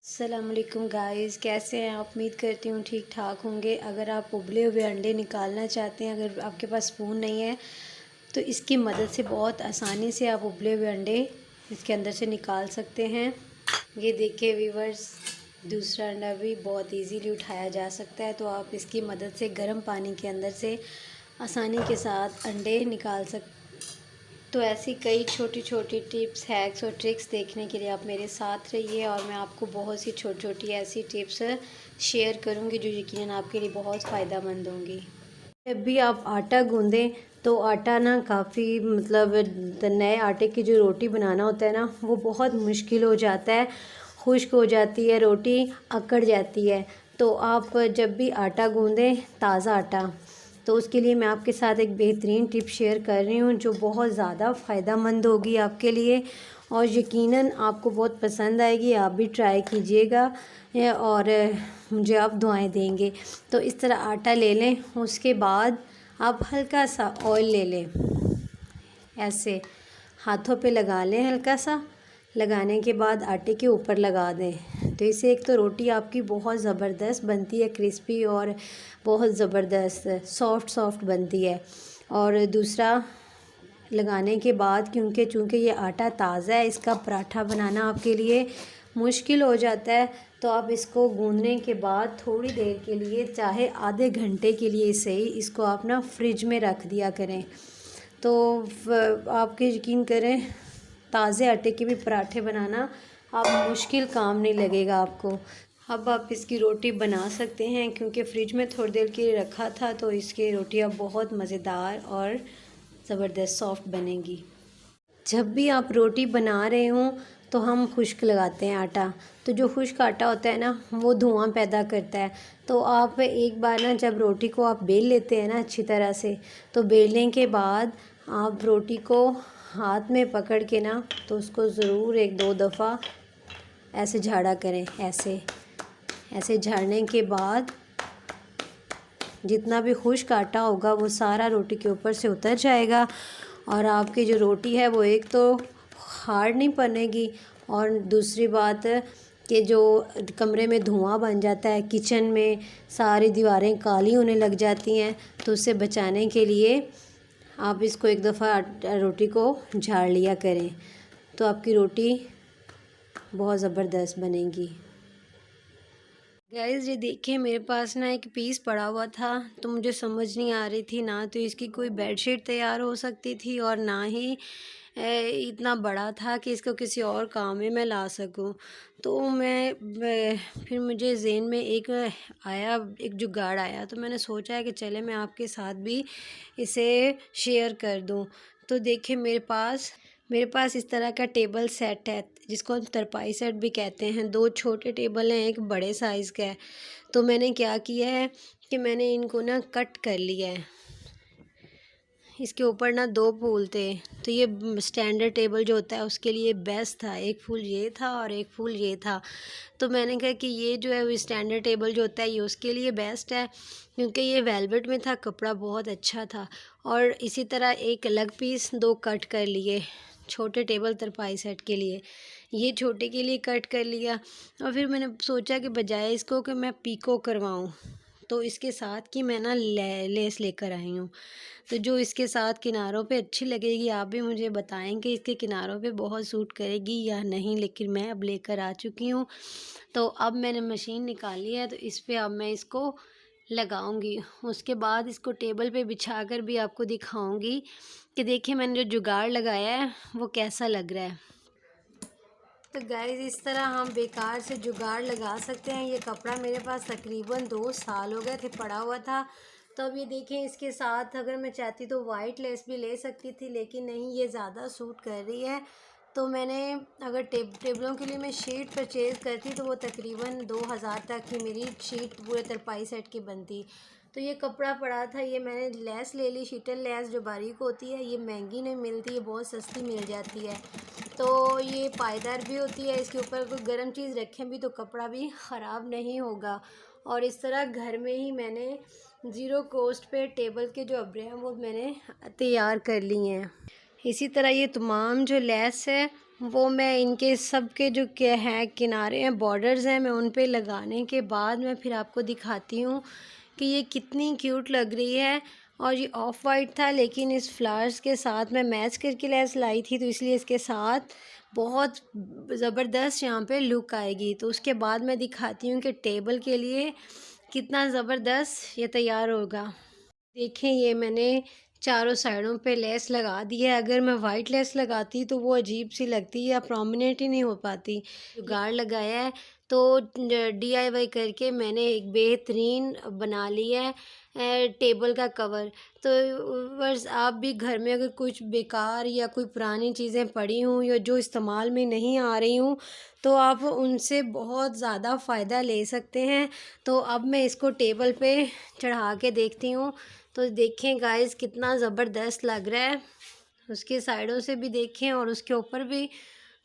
अस्सलाम वालेकुम गाइस, कैसे हैं आप? उम्मीद करती हूँ ठीक ठाक होंगे। अगर आप उबले हुए अंडे निकालना चाहते हैं, अगर आपके पास स्पून नहीं है तो इसकी मदद से बहुत आसानी से आप उबले हुए अंडे इसके अंदर से निकाल सकते हैं। ये देखिए व्यूवर्स, दूसरा अंडा भी बहुत इजीली उठाया जा सकता है। तो आप इसकी मदद से गर्म पानी के अंदर से आसानी के साथ अंडे निकाल सकते। तो ऐसी कई छोटी छोटी टिप्स, हैक्स और ट्रिक्स देखने के लिए आप मेरे साथ रहिए और मैं आपको बहुत सी छोटी छोटी ऐसी टिप्स शेयर करूंगी जो यकीनन आपके लिए बहुत फ़ायदेमंद होंगी। जब भी आप आटा गूंदें तो आटा ना काफ़ी नए आटे की जो रोटी बनाना होता है ना, वो बहुत मुश्किल हो जाता है, खुश्क हो जाती है, रोटी अकड़ जाती है। तो आप जब भी आटा गूंदें, ताज़ा आटा, तो उसके लिए मैं आपके साथ एक बेहतरीन टिप शेयर कर रही हूँ जो बहुत ज़्यादा फ़ायदेमंद होगी आपके लिए और यकीनन आपको बहुत पसंद आएगी। आप भी ट्राई कीजिएगा और मुझे आप दुआएं देंगे। तो इस तरह आटा ले लें, उसके बाद आप हल्का सा ऑयल ले लें, ऐसे हाथों पे लगा लें। हल्का सा लगाने के बाद आटे के ऊपर लगा दें। तो इससे एक तो रोटी आपकी बहुत ज़बरदस्त बनती है, क्रिस्पी और बहुत ज़बरदस्त सॉफ्ट सॉफ्ट बनती है। और दूसरा, लगाने के बाद चूँकि ये आटा ताज़ा है, इसका पराठा बनाना आपके लिए मुश्किल हो जाता है। तो आप इसको गूंदने के बाद थोड़ी देर के लिए, चाहे आधे घंटे के लिए सही, इसको आप ना फ्रिज में रख दिया करें। तो आपके यकीन करें, ताज़े आटे के भी पराठे बनाना आप मुश्किल काम नहीं लगेगा आपको। अब आप इसकी रोटी बना सकते हैं, क्योंकि फ्रिज में थोड़ी देर के लिए रखा था तो इसकी रोटी अब बहुत मज़ेदार और ज़बरदस्त सॉफ्ट बनेगी। जब भी आप रोटी बना रहे हों तो हम खुश्क लगाते हैं आटा। तो जो खुश्क आटा होता है ना, वो धुआं पैदा करता है। तो आप एक बार ना, जब रोटी को आप बेल लेते हैं ना अच्छी तरह से, तो बेलने के बाद आप रोटी को हाथ में पकड़ के ना, तो उसको ज़रूर एक दो दफ़ा ऐसे झाड़ा करें। ऐसे ऐसे झाड़ने के बाद जितना भी खुश्क आटा होगा वो सारा रोटी के ऊपर से उतर जाएगा और आपकी जो रोटी है वो एक तो हार्ड नहीं बनेगी, और दूसरी बात कि जो कमरे में धुआं बन जाता है, किचन में सारी दीवारें काली होने लग जाती हैं, तो उससे बचाने के लिए आप इसको एक दफ़ा रोटी को झाड़ लिया करें। तो आपकी रोटी बहुत ज़बरदस्त बनेगी। गाइस, ये देखिए, मेरे पास ना एक पीस पड़ा हुआ था, तो मुझे समझ नहीं आ रही थी ना तो इसकी कोई बेडशीट तैयार हो सकती थी और ना ही इतना बड़ा था कि इसको किसी और काम में मैं ला सकूं। तो फिर मुझे ज़हन में एक जुगाड़ आया, तो मैंने सोचा है कि चले मैं आपके साथ भी इसे शेयर कर दूं। तो देखिए, मेरे पास इस तरह का टेबल सेट है, जिसको हम तरपाई सेट भी कहते हैं। दो छोटे टेबल हैं, एक बड़े साइज़ का है। तो मैंने क्या किया है कि मैंने इनको ना कट कर लिया है। इसके ऊपर ना दो फूल थे, तो ये स्टैंडर्ड टेबल जो होता है उसके लिए बेस्ट था। एक फूल ये था और एक फूल ये था। तो मैंने कहा कि ये जो है वो स्टैंडर्ड टेबल जो होता है ये उसके लिए बेस्ट है, क्योंकि ये वेलवेट में था, कपड़ा बहुत अच्छा था। और इसी तरह एक अलग पीस दो कट कर लिए छोटे टेबल तरपाई सेट के लिए। ये छोटे के लिए कट कर लिया और फिर मैंने सोचा कि बजाय इसको कि मैं पीको करवाऊँ, तो इसके साथ की मैं ना लेस लेकर आई हूँ। तो जो इसके साथ किनारों पे अच्छी लगेगी, आप भी मुझे बताएं कि इसके किनारों पे बहुत सूट करेगी या नहीं, लेकिन मैं अब लेकर आ चुकी हूँ। तो अब मैंने मशीन निकाली है, तो इस पे अब मैं इसको लगाऊंगी। उसके बाद इसको टेबल पे बिछाकर भी आपको दिखाऊंगी कि देखिए मैंने जो जुगाड़ लगाया है वो कैसा लग रहा है। तो गाइस, इस तरह हम बेकार से जुगाड़ लगा सकते हैं। ये कपड़ा मेरे पास तकरीबन 2 साल हो गए थे पड़ा हुआ था। तो अब ये देखें, इसके साथ अगर मैं चाहती तो वाइट लेस भी ले सकती थी, लेकिन नहीं, ये ज़्यादा सूट कर रही है। तो मैंने, अगर टेबलों के लिए मैं शीट परचेज़ करती तो वो तकरीबन 2000 तक की मेरी शीट पूरे तरपाई सेट की बनती। तो ये कपड़ा पड़ा था, ये मैंने लेस ले ली, शीटल लेस जो बारीक होती है। ये महंगी नहीं मिलती, ये बहुत सस्ती मिल जाती है। तो ये पायदार भी होती है, इसके ऊपर कोई गर्म चीज़ रखें भी तो कपड़ा भी ख़राब नहीं होगा। और इस तरह घर में ही मैंने ज़ीरो कॉस्ट पे टेबल के जो अब्रे हैं वो मैंने तैयार कर लिए हैं। इसी तरह ये तमाम जो लेस है वो मैं इनके सब के जो क्या है किनारे हैं, बॉर्डर्स हैं, मैं उन पे लगाने के बाद मैं फिर आपको दिखाती हूँ कि ये कितनी क्यूट लग रही है। और ये ऑफ वाइट था, लेकिन इस फ्लावर्स के साथ मैं मैच करके लेस लाई थी, तो इसलिए इसके साथ बहुत ज़बरदस्त यहाँ पे लुक आएगी। तो उसके बाद मैं दिखाती हूँ कि टेबल के लिए कितना ज़बरदस्त ये तैयार होगा। देखें, ये मैंने चारों साइडों पे लेस लगा दी है। अगर मैं वाइट लेस लगाती तो वो अजीब सी लगती या प्रोमिनेंट ही नहीं हो पाती। जुगाड़ लगाया है, तो डीआईवाई करके मैंने एक बेहतरीन बना लिया है टेबल का कवर। तो बस आप भी घर में अगर कुछ बेकार या कोई पुरानी चीज़ें पड़ी हों या जो इस्तेमाल में नहीं आ रही हूँ, तो आप उनसे बहुत ज़्यादा फ़ायदा ले सकते हैं। तो अब मैं इसको टेबल पे चढ़ा के देखती हूँ। तो देखें गाइस, कितना ज़बरदस्त लग रहा है। उसके साइडों से भी देखें और उसके ऊपर भी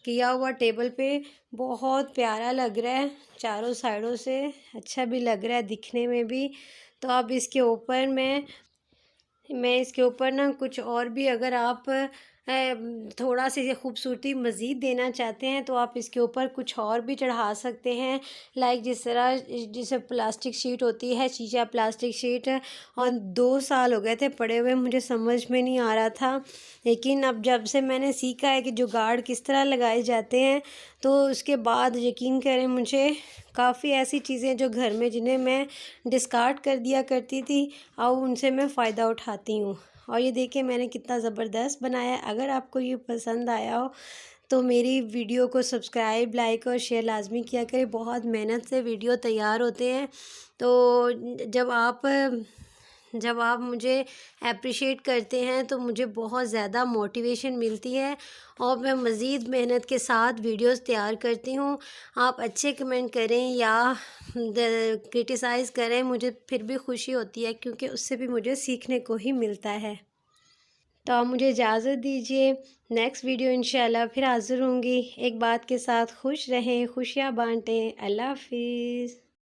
किया हुआ टेबल पे बहुत प्यारा लग रहा है। चारों साइडों से अच्छा भी लग रहा है दिखने में भी। तो अब इसके ऊपर मैं इसके ऊपर ना कुछ और भी, अगर आप थोड़ा सी ये खूबसूरती मज़ीद देना चाहते हैं, तो आप इसके ऊपर कुछ और भी चढ़ा सकते हैं। लाइक जिस तरह जैसे प्लास्टिक शीट होती है, शीशा प्लास्टिक शीट। और 2 साल हो गए थे पड़े हुए, मुझे समझ में नहीं आ रहा था। लेकिन अब जब से मैंने सीखा है कि जुगाड़ किस तरह लगाए जाते हैं, तो उसके बाद यकीन करें, मुझे काफ़ी ऐसी चीज़ें जो घर में जिन्हें मैं डिस्कार्ड कर दिया करती थी, अब उनसे मैं फ़ायदा उठाती हूँ। और ये देखिए मैंने कितना ज़बरदस्त बनाया है। अगर आपको ये पसंद आया हो तो मेरी वीडियो को सब्सक्राइब, लाइक और शेयर लाज़मी किया करें। बहुत मेहनत से वीडियो तैयार होते हैं। तो जब आप मुझे एप्रिशिएट करते हैं तो मुझे बहुत ज़्यादा मोटिवेशन मिलती है और मैं मज़ीद मेहनत के साथ वीडियोस तैयार करती हूँ। आप अच्छे कमेंट करें या क्रिटिसाइज़ करें, मुझे फिर भी खुशी होती है, क्योंकि उससे भी मुझे सीखने को ही मिलता है। तो आप मुझे इजाज़त दीजिए। नेक्स्ट वीडियो इंशाल्लाह फिर हाज़िर होंगी एक बात के साथ। खुश रहें, खुशियाँ बाँटें। अल्लाह हाफ़िज़।